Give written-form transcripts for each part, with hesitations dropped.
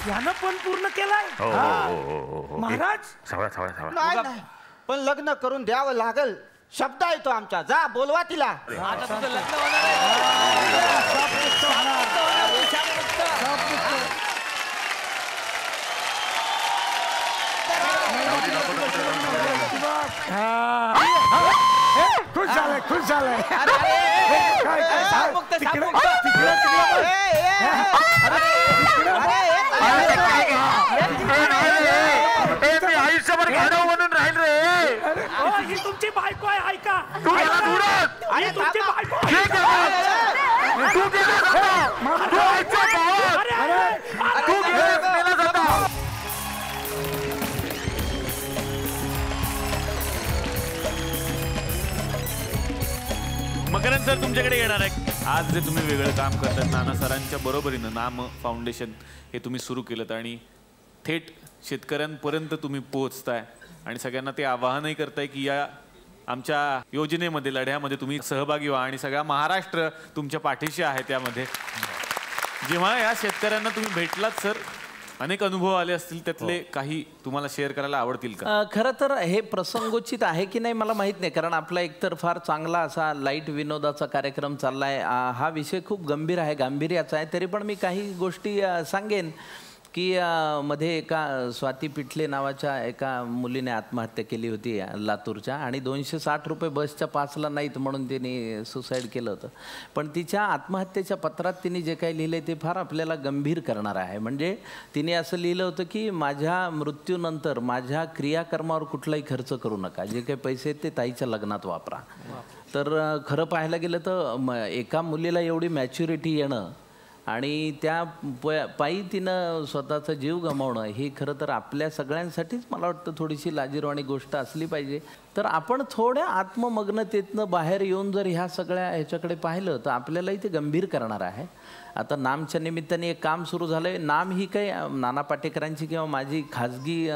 यानं पण पूर्ण केलाय महाराज. नाही पण लग्न करून द्यावं लागल, शब्द आहे तो आमचा. जा बोलवा तिला. आता तुझं लग्न होणार आहे. खुश झालंय, खुश झालंय. आयुष्यभर गाढव म्हणून राहील रे. ही तुमची बायको आहे, ऐका. आणि तुमची बायको मकरंद सर तुमच्याकडे येणार आहे. आज जे तुम्ही वेगळं काम करतात नाना सरांच्या बरोबरीनं नाम फाउंडेशन हे तुम्ही सुरू केलं आणि थेट शेतकऱ्यांपर्यंत तुम्ही पोहोचताय आणि सगळ्यांना ते आवाहनही करताय की या आमच्या योजनेमध्ये लढ्यामध्ये तुम्ही सहभागी व्हा आणि सगळा महाराष्ट्र तुमच्या पाठीशी आहे. त्यामध्ये जेव्हा या शेतकऱ्यांना तुम्ही भेटलात सर, अनेक अनुभव आले असतील, त्यातले काही तुम्हाला शेअर करायला आवडतील का? खरं तर हे प्रसंगोचित आहे की नाही मला माहीत नाही, कारण आपला एकतर फार चांगला असा लाईट विनोदाचा कार्यक्रम चालला आहे. हा विषय खूप गंभीर आहे, गांभीर्याचा आहे. तरी पण मी काही गोष्टी सांगेन की मध्ये एका स्वाती पिठले नावाच्या एका मुलीने आत्महत्या केली होती लातूरच्या, आणि 260 रुपये बसच्या पासला नाहीत म्हणून तिने सुसाईड केलं होतं. पण तिच्या आत्महत्येच्या पत्रात तिने जे काही लिहिलं ते फार आपल्याला गंभीर करणार आहे. म्हणजे तिने असं लिहिलं होतं की माझ्या मृत्यूनंतर माझ्या क्रियाकर्मावर कुठलाही खर्च करू नका, जे काही पैसे आहेत ते ताईच्या लग्नात वापरा. तर खरं पाहायला गेलं तर एका मुलीला एवढी मॅच्युरिटी येणं आणि त्या पायी तिनं स्वतःचा जीव गमावणं ही खरं तर आपल्या सगळ्यांसाठीच मला वाटतं थोडीशी लाजिरवाणी गोष्ट असली पाहिजे. तर आपण थोड्या आत्ममग्नतेतनं बाहेर येऊन जर ह्या सगळ्या ह्याच्याकडे पाहिलं तर आपल्यालाही ते गंभीर करणार आहे. आता नामच्या निमित्ताने एक काम सुरू झालं आहे. नाम ही काही नाना पाटेकरांची किंवा माझी खाजगी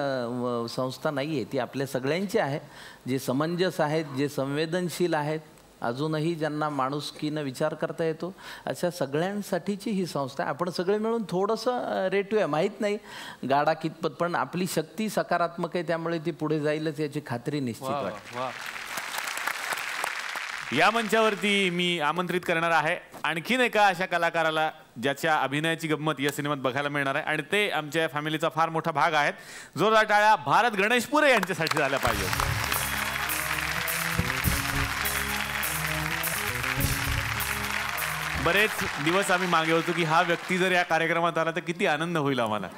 संस्था नाही आहे, ती आपल्या सगळ्यांची आहे. जे समंजस आहेत, जे संवेदनशील आहेत, अजूनही ज्यांना माणुसकीनं विचार करता येतो, अशा सगळ्यांसाठीची ही संस्था आहे. आपण सगळे मिळून थोडंसं रेटूया. माहीत नाही गाडा कितपत, पण आपली शक्ती सकारात्मक आहे, त्यामुळे ती पुढे जाईलच याची खात्री निश्चित वाटते. या मंचावरती मी आमंत्रित करणार आहे आणखीन एका अशा कलाकाराला ज्याच्या अभिनयाची गंमत या सिनेमात बघायला मिळणार आहे, आणि ते आमच्या फॅमिलीचा फार मोठा भाग आहेत. जोरदार टाळ्या भारत गणेशपुरे यांच्यासाठी झाल्या पाहिजे. बरेच दिवस आम्ही मागे होतो की हा व्यक्ती जर या कार्यक्रमात आला तर किती आनंद होईल आम्हाला.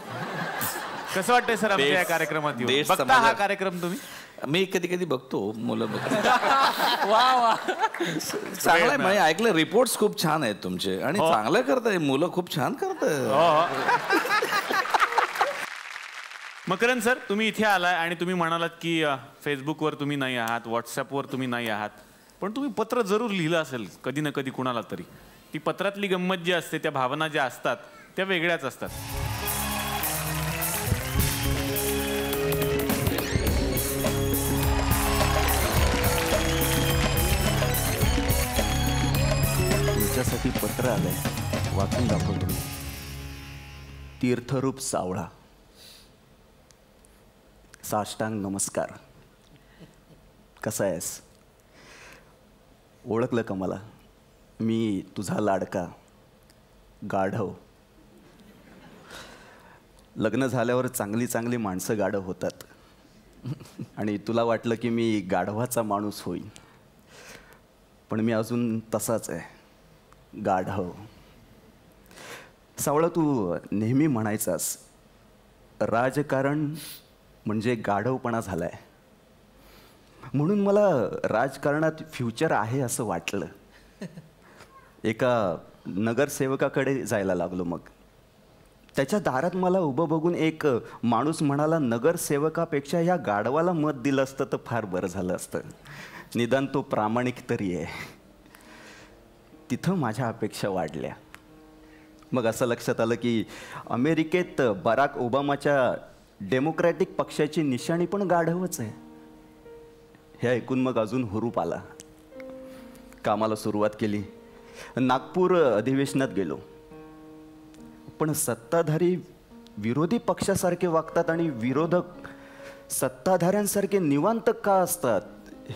कसं वाटतंय सर आमच्या या कार्यक्रमात बघता हा कार्यक्रम तुम्ही? मी कधी कधी बघतो, मुलं चांगलं आहे. ऐकलं रिपोर्ट्स खूप छान आहेत तुमचे आणि चांगलं करताय, मुलं खूप छान करताय. मकरंद सर तुम्ही इथे आलाय आणि तुम्ही म्हणालात की फेसबुकवर तुम्ही नाही आहात, व्हॉट्सअपवर तुम्ही नाही आहात, पण तुम्ही पत्र जरूर लिहिलं असेल कधी ना कधी कुणाला तरी. ती पत्रातली गंमत जी असते, त्या भावना ज्या असतात त्या वेगळ्याच असतात. तुमच्यासाठी पत्र आलंय, वाचून दाखवतो मी. तीर्थरूप सावळा, साष्टांग नमस्कार. कसा आहेस? ओळखलं का मला? मी तुझा लाडका गाढव. लग्न झाल्यावर चांगली चांगली माणसं गाढव होतात आणि तुला वाटलं की मी गाढवाचा माणूस होईन, पण मी अजून तसाच आहे, गाढव. सावळा, तू नेहमी म्हणायचास राजकारण म्हणजे गाढवपणा झालाय, म्हणून मला राजकारणात फ्युचर आहे असं वाटलं. एका नगरसेवकाकडे जायला लागलो. मग त्याच्या दारात मला उभं बघून एक माणूस म्हणाला, नगरसेवकापेक्षा या गाढवाला मत दिलं असतं तर फार बरं झालं असतं, निदान तो प्रामाणिक तरी आहे. तिथं माझ्या अपेक्षा वाढल्या. मग असं लक्षात आलं की अमेरिकेत बराक ओबामाच्या डेमोक्रॅटिक पक्षाची निशाणी पण गाढवच आहे. हे ऐकून मग अजून हुरूप आला. कामाला सुरुवात केली. नागपूर अधिवेशनात गेलो, पण सत्ताधारी विरोधी पक्षासारखे वागतात आणि विरोधक सत्ताधाऱ्यांसारखे निवांत का असतात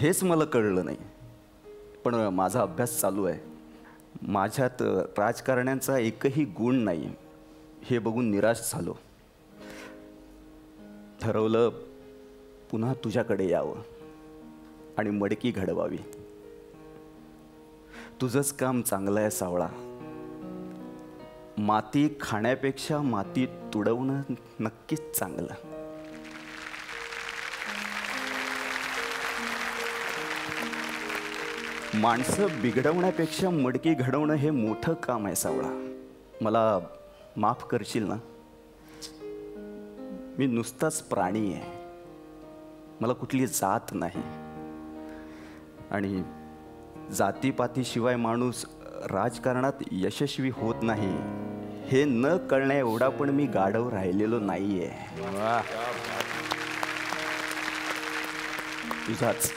हेच मला कळलं नाही. पण माझा अभ्यास चालू आहे. माझ्यात राजकारण्यांचा एकही गुण नाही हे बघून निराश झालो. ठरवलं पुन्हा तुझ्याकडे यावं आणि मडकी घडवावी. तुझंच काम चांगलं आहे सावळा. माती खाण्यापेक्षा माती तुडवणं नक्कीच चांगलं. माणसं बिघडवण्यापेक्षा मडकी घडवणं हे मोठं काम आहे सावळा. मला माफ करशील ना? मी नुसताच प्राणी आहे. मला कुठली जात नाही आणि जातीपातीशिवाय माणूस राजकारणात यशस्वी होत नाही हे न कळण्या एवढा पण मी गाढव राहिलेलो नाहीये. तुझाच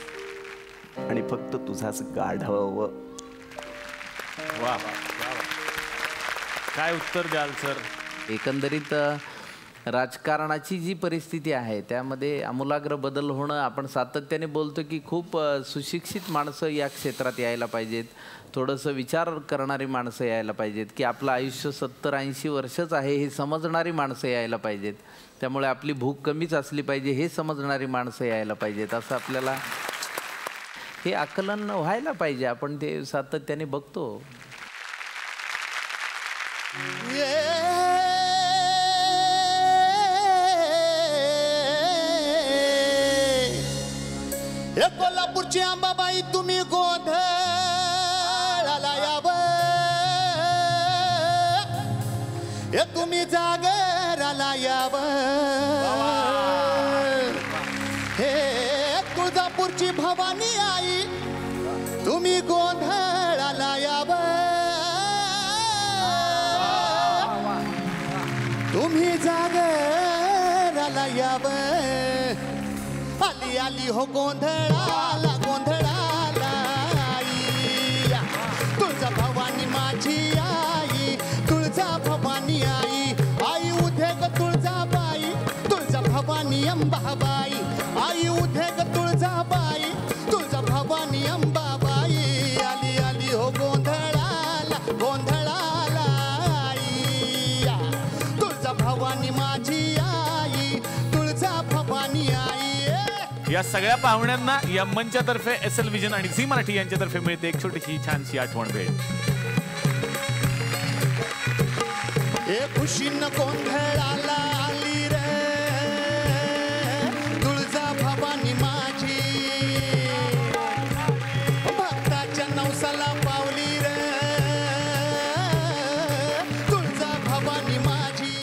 आणि फक्त तुझाच गाढव. वा, काय उत्तर द्याल सर? एकंदरीत राजकारणाची जी परिस्थिती आहे त्यामध्ये आमूलाग्र बदल होणं, आपण सातत्याने बोलतो की खूप सुशिक्षित माणसं या क्षेत्रात यायला पाहिजेत, थोडंसं विचार करणारी माणसं यायला पाहिजेत, की आपलं आयुष्य 70-80 वर्षच आहे हे समजणारी माणसं यायला पाहिजेत, त्यामुळे आपली भूक कमीच असली पाहिजे हे समजणारी माणसं यायला पाहिजेत. असं आपल्याला हे आकलन व्हायला पाहिजे. आपण ते सातत्याने बघतो. कोल्हापूरची अंबाबाई तुम्ही गोंधळाला यावं, तुम्ही जागराला यावं. हे तुळजापूरची भवानी आई तुम्ही गोंधळाला यावं, तुम्ही जागराला यावं. आली आली हो गोंधळाला गोंधळाला आई, तुळजा भवानी माझी आई, तुळजा भवानी आई. आई उधे ग तुळजाबाई, तुळजा भवानी अंबाबाई. आई उधे ग तुळजाबाई, तुळजा भवानी अंबाबाई. आली आली हो गोंधळाला गोंधळाला आई, तुळजा भवानी माझी आई, तुळजा भवानी आई. या सगळ्या पाहुण्यांना या मंचातर्फे SL विजन आणि झी मराठी यांच्यातर्फे मिळते एक छोटीशी छानशी आठवण भेट. खुशीनं गोंधळाला आली रे तुळजा भवानी माझी, भक्ताच्या नवसाला पावली रे तुळजा भवानी माझी.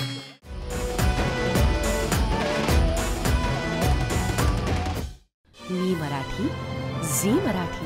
मी मराठी, झी मराठी.